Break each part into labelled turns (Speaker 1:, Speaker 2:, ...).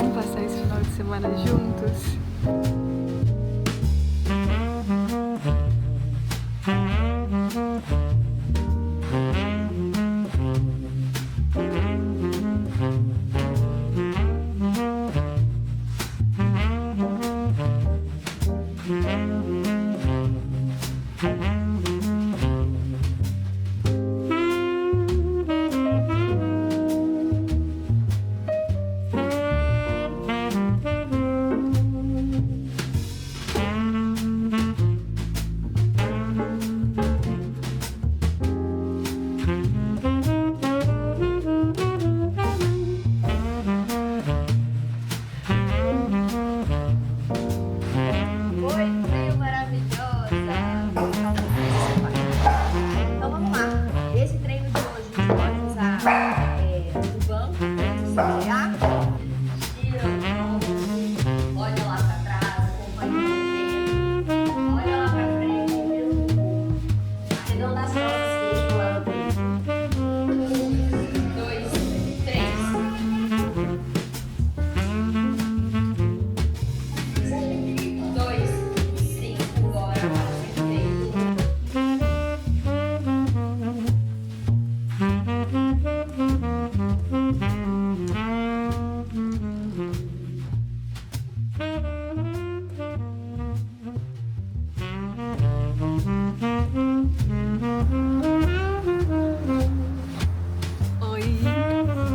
Speaker 1: Vamos passar esse final de semana juntos?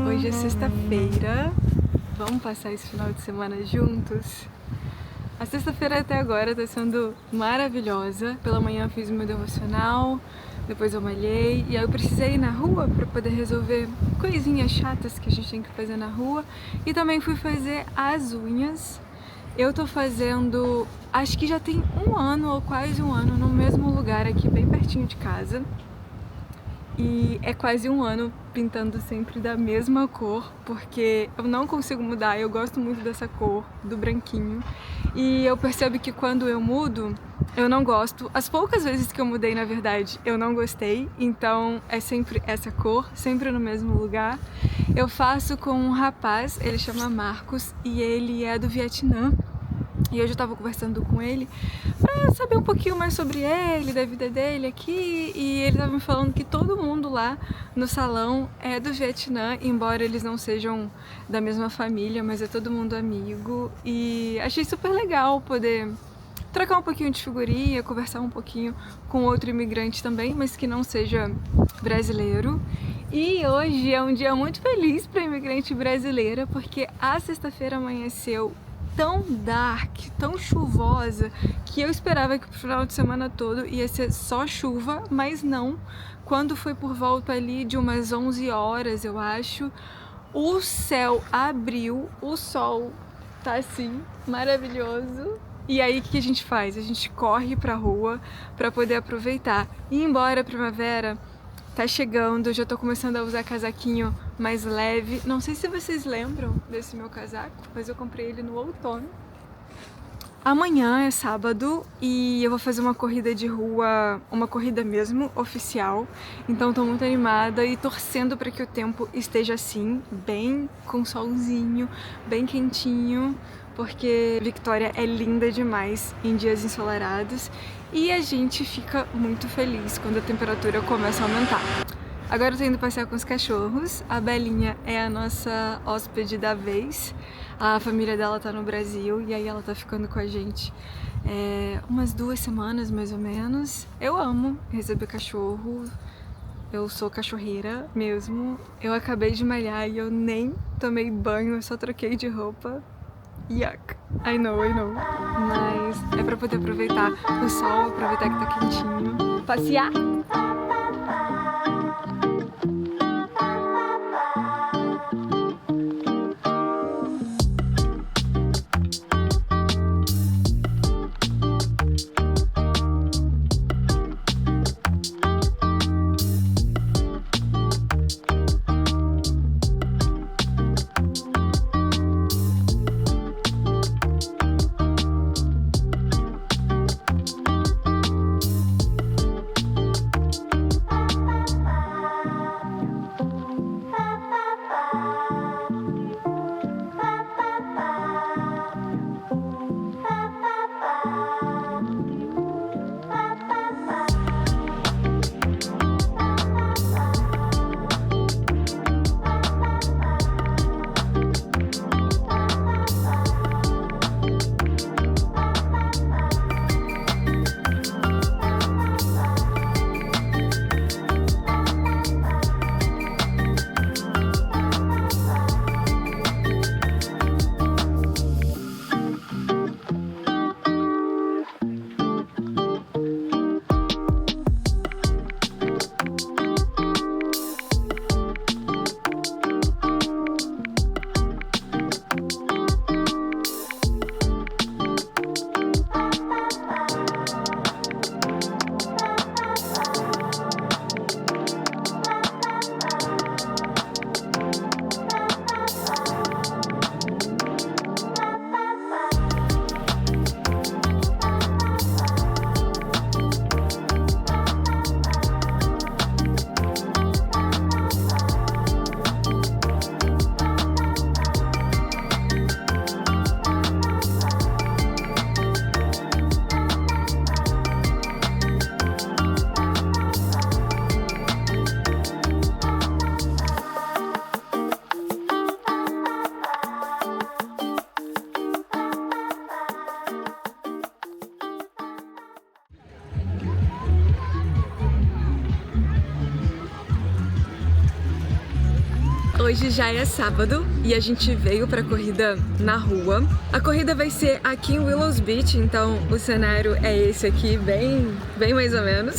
Speaker 1: Hoje é sexta-feira, vamos passar esse final de semana juntos? A sexta-feira até agora tá sendo maravilhosa. Pela manhã eu fiz o meu devocional, depois eu malhei e aí eu precisei ir na rua para poder resolver coisinhas chatas que a gente tem que fazer na rua e também fui fazer as unhas. Eu tô fazendo, acho que já tem um ano ou quase um ano no mesmo lugar aqui bem pertinho de casa. E é quase um ano pintando sempre da mesma cor, porque eu não consigo mudar, eu gosto muito dessa cor, do branquinho. E eu percebo que quando eu mudo, eu não gosto. As poucas vezes que eu mudei, na verdade, eu não gostei, então é sempre essa cor, sempre no mesmo lugar. Eu faço com um rapaz, ele chama Marcos, e ele é do Vietnã. E hoje eu tava conversando com ele pra saber um pouquinho mais sobre ele, da vida dele aqui. E ele tava me falando que todo mundo lá no salão é do Vietnã, embora eles não sejam da mesma família, mas é todo mundo amigo. E achei super legal poder trocar um pouquinho de figurinha, conversar um pouquinho com outro imigrante também, mas que não seja brasileiro. E hoje é um dia muito feliz para imigrante brasileira, porque a sexta-feira amanheceu tão dark, tão chuvosa, que eu esperava que pro final de semana todo ia ser só chuva, mas não. Quando foi por volta ali de umas 11 horas, eu acho, o céu abriu, o sol tá assim, maravilhoso. E aí o que a gente faz? A gente corre pra rua pra poder aproveitar. E embora a primavera tá chegando, eu já tô começando a usar casaquinho mais leve. Não sei se vocês lembram desse meu casaco, mas eu comprei ele no outono. Amanhã é sábado e eu vou fazer uma corrida de rua, uma corrida mesmo, oficial. Então tô muito animada e torcendo para que o tempo esteja assim, bem com solzinho, bem quentinho, porque Victoria é linda demais em dias ensolarados e a gente fica muito feliz quando a temperatura começa a aumentar. Agora eu tô indo passear com os cachorros. A Belinha é a nossa hóspede da vez. A família dela tá no Brasil e aí ela tá ficando com a gente umas 2 semanas mais ou menos. Eu amo receber cachorro. Eu sou cachorreira mesmo. Eu acabei de malhar e eu nem tomei banho, eu só troquei de roupa. Yuck, I know. Mas é pra poder aproveitar o sol, aproveitar que tá quentinho. Passear! hoje já é sábado e a gente veio pra corrida na rua. A corrida vai ser aqui em Willows Beach, então o cenário é esse aqui, bem mais ou menos.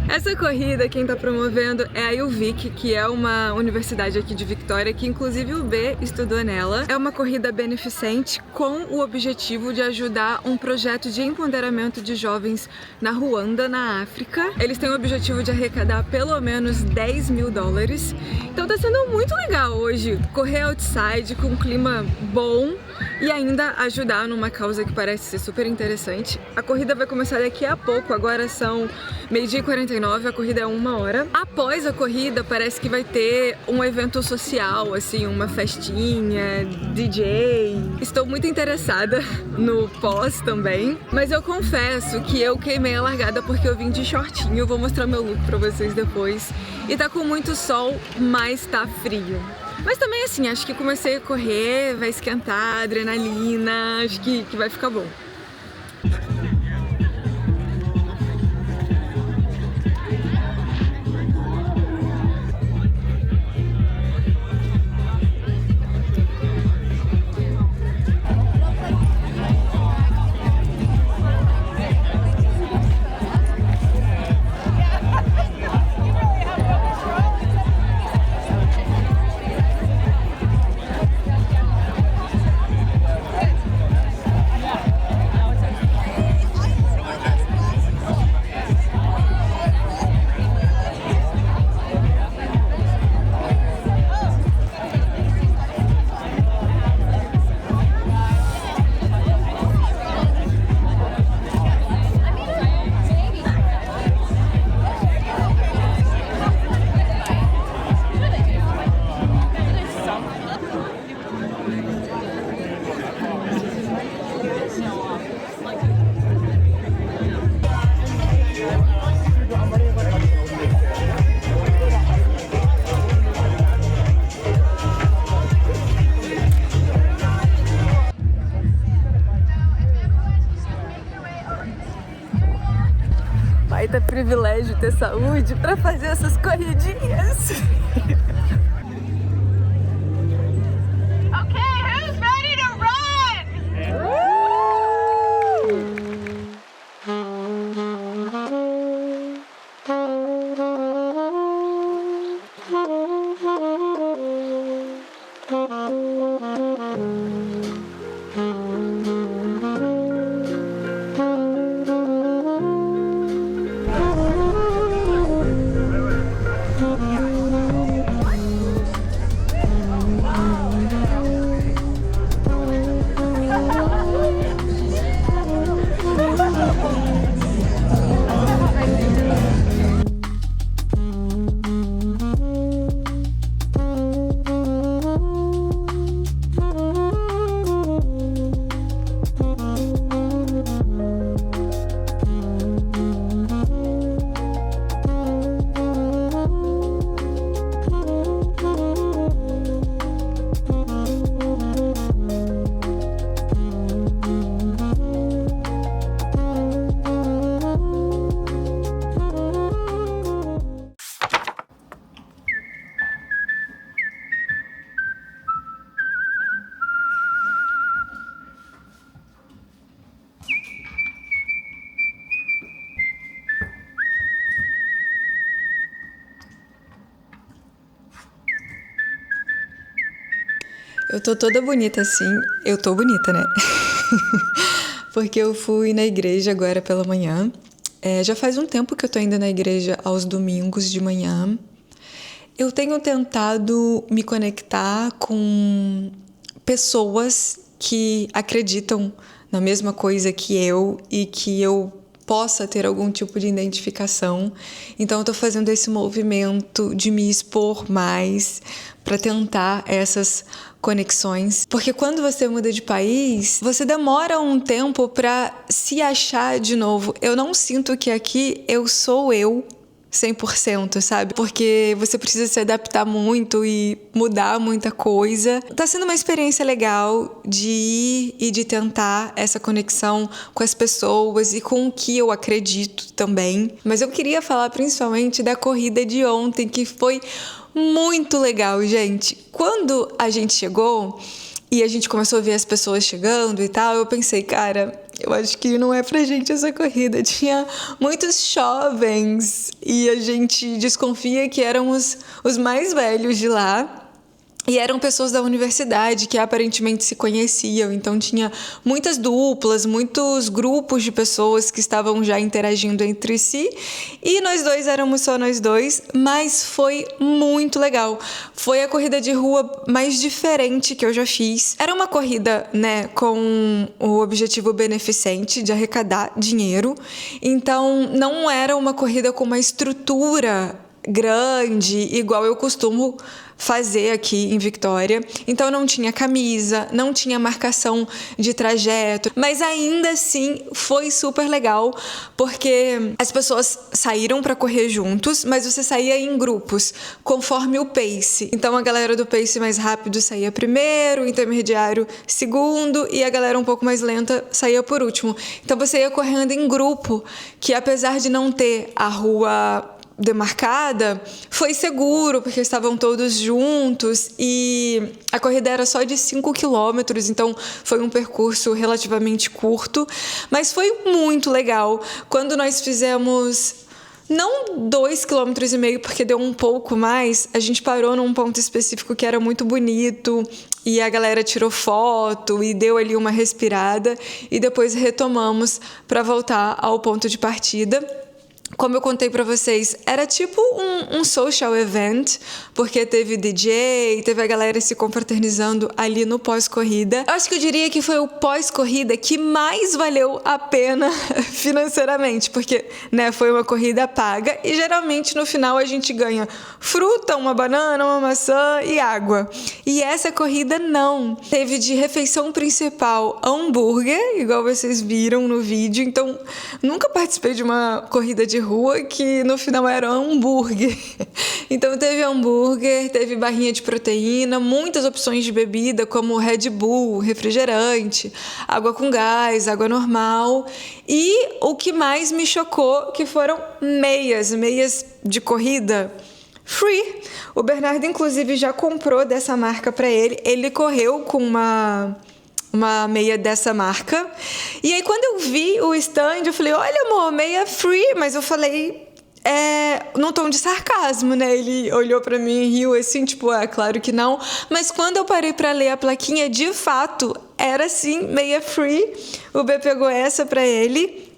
Speaker 1: Essa corrida, quem tá promovendo é a UVic, que é uma universidade aqui de Victoria, que inclusive o B estudou nela. É uma corrida beneficente com o objetivo de ajudar um projeto de empoderamento de jovens na Ruanda, na África. Eles têm o objetivo de arrecadar pelo menos 10 mil dólares. Então tá sendo muito legal hoje correr outside com um clima bom e ainda ajudar numa causa que parece ser super interessante. A corrida vai começar daqui a pouco, agora são 12h49, a corrida é 1 hora. Após a corrida, parece que vai ter um evento social, assim, uma festinha, DJ. Estou muito interessada no pós também, mas eu confesso que eu queimei a largada porque eu vim de shortinho, vou mostrar meu look pra vocês depois. E tá com muito sol, mas tá frio. Mas também assim, acho que comecei a correr, vai esquentar, adrenalina, acho que vai ficar bom. Baita privilégio ter saúde pra fazer essas corridinhas.
Speaker 2: Okay, who's ready to run?
Speaker 1: Eu tô toda bonita assim. Eu tô bonita, né? Porque eu fui na igreja agora pela manhã. Já faz um tempo que eu tô indo na igreja aos domingos de manhã. Eu tenho tentado me conectar com pessoas que acreditam na mesma coisa que eu e que eu possa ter algum tipo de identificação. Então eu tô fazendo esse movimento de me expor mais para tentar essas conexões, porque quando você muda de país, você demora um tempo para se achar de novo. Eu não sinto que aqui eu sou eu 100%, sabe? Porque você precisa se adaptar muito e mudar muita coisa. Tá sendo uma experiência legal de ir e de tentar essa conexão com as pessoas e com o que eu acredito também. Mas eu queria falar principalmente da corrida de ontem, que foi muito legal, gente. Quando a gente chegou e a gente começou a ver as pessoas chegando e tal, eu pensei, cara, eu acho que não é pra gente essa corrida. Tinha muitos jovens e a gente desconfia que eram os mais velhos de lá. E eram pessoas da universidade que aparentemente se conheciam, então tinha muitas duplas, muitos grupos de pessoas que estavam já interagindo entre si, e nós dois éramos só nós dois, mas foi muito legal. Foi a corrida de rua mais diferente que eu já fiz. Era uma corrida, né, com o objetivo beneficente de arrecadar dinheiro, então não era uma corrida com uma estrutura grande, igual eu costumo fazer aqui em Vitória. Então não tinha camisa, não tinha marcação de trajeto, mas ainda assim foi super legal, porque as pessoas saíram para correr juntos, mas você saía em grupos, conforme o pace. Então a galera do pace mais rápido saía primeiro, o intermediário segundo, e a galera um pouco mais lenta saía por último. Então você ia correndo em grupo, que apesar de não ter a rua demarcada, foi seguro, porque estavam todos juntos e a corrida era só de 5 quilômetros, então foi um percurso relativamente curto, mas foi muito legal. Quando nós fizemos não 2,5 km, porque deu um pouco mais, a gente parou num ponto específico que era muito bonito e a galera tirou foto e deu ali uma respirada e depois retomamos para voltar ao ponto de partida. Como eu contei pra vocês, era tipo um social event, porque teve DJ, teve a galera se confraternizando ali no pós-corrida. Eu acho que eu diria que foi o pós-corrida que mais valeu a pena financeiramente, porque, né, foi uma corrida paga e geralmente no final a gente ganha fruta, uma banana, uma maçã e água. E essa corrida não. Teve de refeição principal hambúrguer, igual vocês viram no vídeo, então nunca participei de uma corrida de rua que no final era hambúrguer. Então teve hambúrguer, teve barrinha de proteína, muitas opções de bebida como Red Bull, refrigerante, água com gás, água normal. E o que mais me chocou que foram meias de corrida free. O Bernardo inclusive já comprou dessa marca para ele. Ele correu com uma meia dessa marca. E aí, quando eu vi o stand, eu falei, olha, amor, meia free. Mas eu falei, num tom de sarcasmo, né? Ele olhou pra mim e riu assim, tipo, claro que não. Mas quando eu parei pra ler a plaquinha, de fato, era sim, meia free. O B pegou essa pra ele.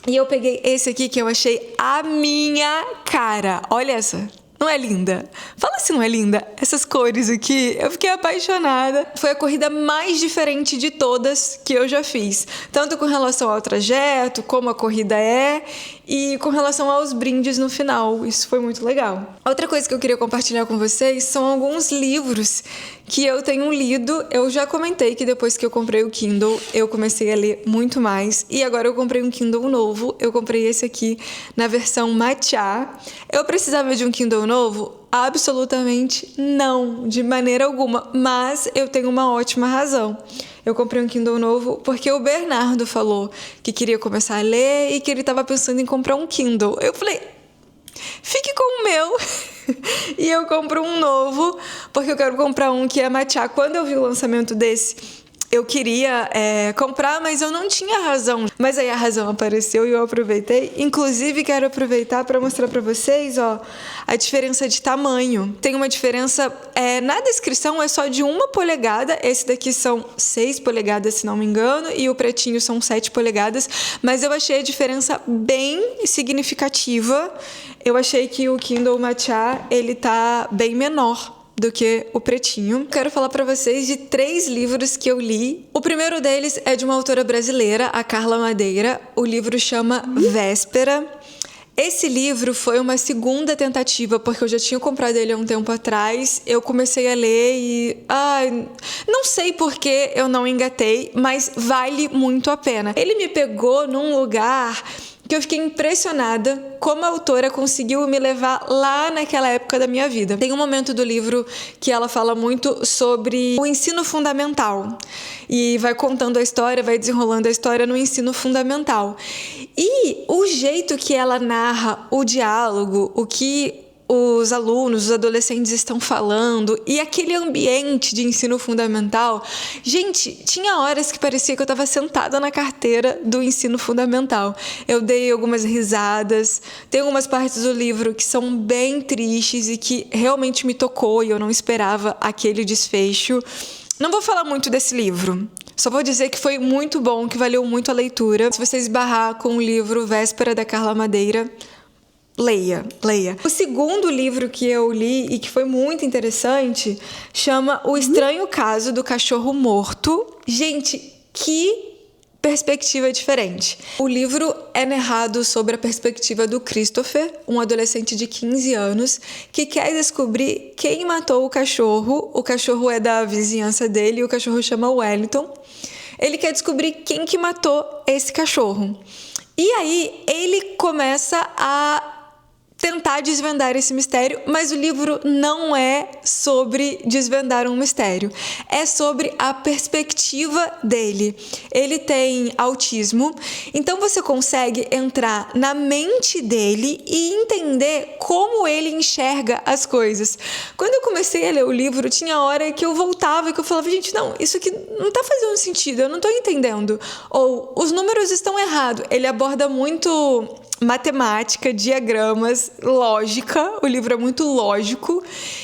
Speaker 1: E eu peguei esse aqui, que eu achei a minha cara. Olha essa. Não é linda? Fala se não é linda. Essas cores aqui, eu fiquei apaixonada. Foi a corrida mais diferente de todas que eu já fiz. Tanto com relação ao trajeto, como a corrida é, e com relação aos brindes no final. Isso foi muito legal. Outra coisa que eu queria compartilhar com vocês são alguns livros que eu tenho lido. Eu já comentei que depois que eu comprei o Kindle, eu comecei a ler muito mais. E agora eu comprei um Kindle novo. Eu comprei esse aqui na versão Matcha. Eu precisava de um Kindle novo? Absolutamente não, de maneira alguma. Mas eu tenho uma ótima razão. Eu comprei um Kindle novo porque o Bernardo falou que queria começar a ler e que ele estava pensando em comprar um Kindle. Eu falei, fique com o meu. E eu compro um novo, porque eu quero comprar um que é matcha. Quando eu vi o lançamento desse, eu queria comprar, mas eu não tinha razão. Mas aí a razão apareceu e eu aproveitei. Inclusive, quero aproveitar para mostrar para vocês, ó, a diferença de tamanho. Tem uma diferença, na descrição é só de 1 polegada. Esse daqui são 6 polegadas, se não me engano, e o pretinho são 7 polegadas. Mas eu achei a diferença bem significativa. Eu achei que o Kindle Matcha, ele tá bem menor do que o pretinho. Quero falar para vocês de 3 livros que eu li. O primeiro deles é de uma autora brasileira, a Carla Madeira. O livro chama Véspera. Esse livro foi uma segunda tentativa, porque eu já tinha comprado ele há um tempo atrás. Eu comecei a ler e... não sei por que eu não engatei, mas vale muito a pena. Ele me pegou num lugar que eu fiquei impressionada como a autora conseguiu me levar lá naquela época da minha vida. Tem um momento do livro que ela fala muito sobre o ensino fundamental e vai contando a história, vai desenrolando a história no ensino fundamental. E o jeito que ela narra o diálogo, o que os alunos, os adolescentes estão falando e aquele ambiente de ensino fundamental. Gente, tinha horas que parecia que eu estava sentada na carteira do ensino fundamental. Eu dei algumas risadas, tem algumas partes do livro que são bem tristes e que realmente me tocou e eu não esperava aquele desfecho. Não vou falar muito desse livro. Só vou dizer que foi muito bom, que valeu muito a leitura. Se você esbarrar com o livro Véspera da Carla Madeira, leia. O segundo livro que eu li e que foi muito interessante chama O Estranho Caso do Cachorro Morto. Gente, que perspectiva diferente. O livro é narrado sobre a perspectiva do Christopher, um adolescente de 15 anos, que quer descobrir quem matou o cachorro. O cachorro é da vizinhança dele e o cachorro chama Wellington. Ele quer descobrir quem que matou esse cachorro. E aí ele começa a tentar desvendar esse mistério, mas o livro não é sobre desvendar um mistério. É sobre a perspectiva dele. Ele tem autismo, então você consegue entrar na mente dele e entender como ele enxerga as coisas. Quando eu comecei a ler o livro, tinha hora que eu voltava e que eu falava, gente, não, isso aqui não tá fazendo sentido, eu não tô entendendo. Ou, os números estão errados. Ele aborda muito matemática, diagramas, lógica. O livro é muito lógico.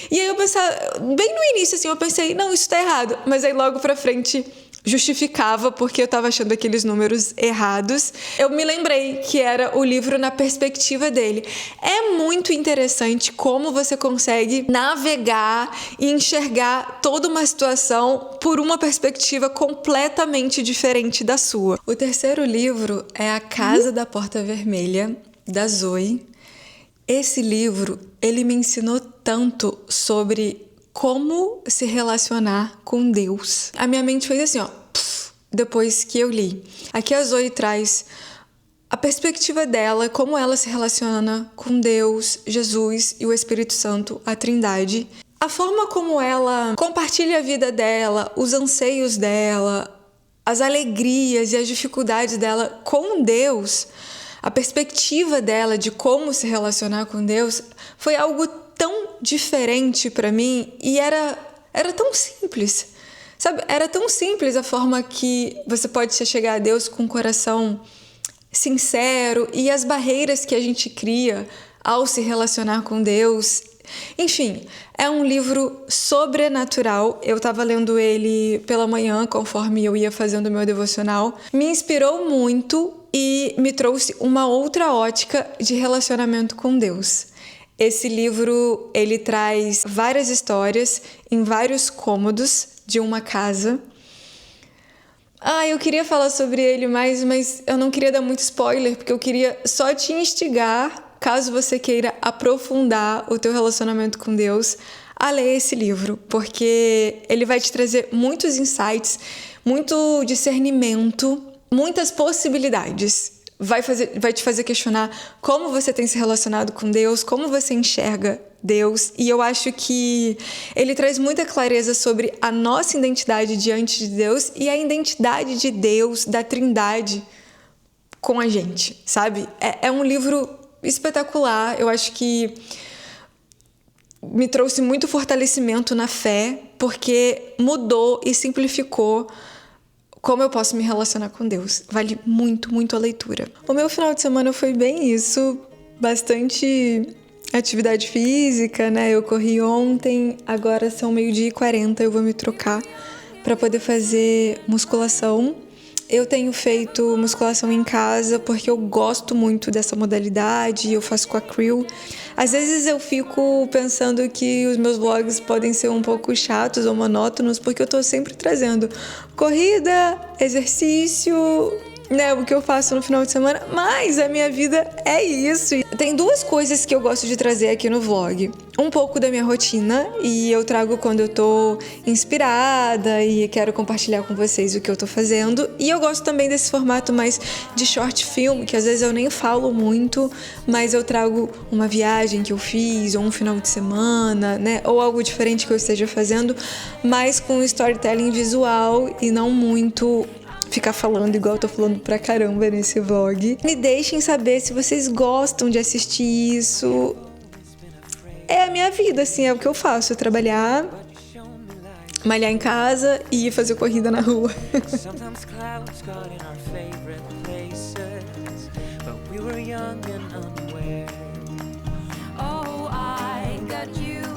Speaker 1: E aí eu pensava, bem no início, assim, eu pensei, não, isso tá errado. Mas aí logo pra frente justificava porque eu tava achando aqueles números errados. Eu me lembrei que era o livro na perspectiva dele. É muito interessante como você consegue navegar e enxergar toda uma situação por uma perspectiva completamente diferente da sua. O terceiro livro é A Casa da Porta Vermelha, da Zoe. Esse livro, ele me ensinou tanto sobre como se relacionar com Deus. A minha mente fez assim, ó, depois que eu li. Aqui a Zoe traz a perspectiva dela, como ela se relaciona com Deus, Jesus e o Espírito Santo, a Trindade. A forma como ela compartilha a vida dela, os anseios dela, as alegrias e as dificuldades dela com Deus, a perspectiva dela de como se relacionar com Deus, foi algo tão diferente para mim e era tão simples, sabe? Era tão simples a forma que você pode se chegar a Deus com um coração sincero e as barreiras que a gente cria ao se relacionar com Deus. Enfim, é um livro sobrenatural. Eu estava lendo ele pela manhã, conforme eu ia fazendo o meu devocional. Me inspirou muito e me trouxe uma outra ótica de relacionamento com Deus. Esse livro, ele traz várias histórias em vários cômodos de uma casa. Eu queria falar sobre ele mais, mas eu não queria dar muito spoiler, porque eu queria só te instigar, caso você queira aprofundar o teu relacionamento com Deus, a ler esse livro, porque ele vai te trazer muitos insights, muito discernimento, muitas possibilidades. Vai te fazer questionar como você tem se relacionado com Deus, como você enxerga Deus. E eu acho que ele traz muita clareza sobre a nossa identidade diante de Deus e a identidade de Deus, da Trindade, com a gente, sabe? É um livro espetacular. Eu acho que me trouxe muito fortalecimento na fé, porque mudou e simplificou como eu posso me relacionar com Deus. Vale muito, muito a leitura. O meu final de semana foi bem isso. Bastante atividade física, né? Eu corri ontem, agora são 12h40, eu vou me trocar para poder fazer musculação. Eu tenho feito musculação em casa porque eu gosto muito dessa modalidade, eu faço com a Crew. Às vezes eu fico pensando que os meus vlogs podem ser um pouco chatos ou monótonos, porque eu tô sempre trazendo corrida, exercício, né, o que eu faço no final de semana, mas a minha vida é isso. Tem duas coisas que eu gosto de trazer aqui no vlog. Um pouco da minha rotina, e eu trago quando eu tô inspirada e quero compartilhar com vocês o que eu tô fazendo. E eu gosto também desse formato mais de short film, que às vezes eu nem falo muito, mas eu trago uma viagem que eu fiz, ou um final de semana, né, ou algo diferente que eu esteja fazendo, mas com storytelling visual e não muito ficar falando igual eu tô falando pra caramba nesse vlog. Me deixem saber se vocês gostam de assistir isso. é a minha vida, assim, é o que eu faço, é trabalhar, malhar em casa e fazer corrida na rua.
Speaker 3: Sometimes clouds got in our favorite places, but we were young and unaware.
Speaker 4: Oh, I got you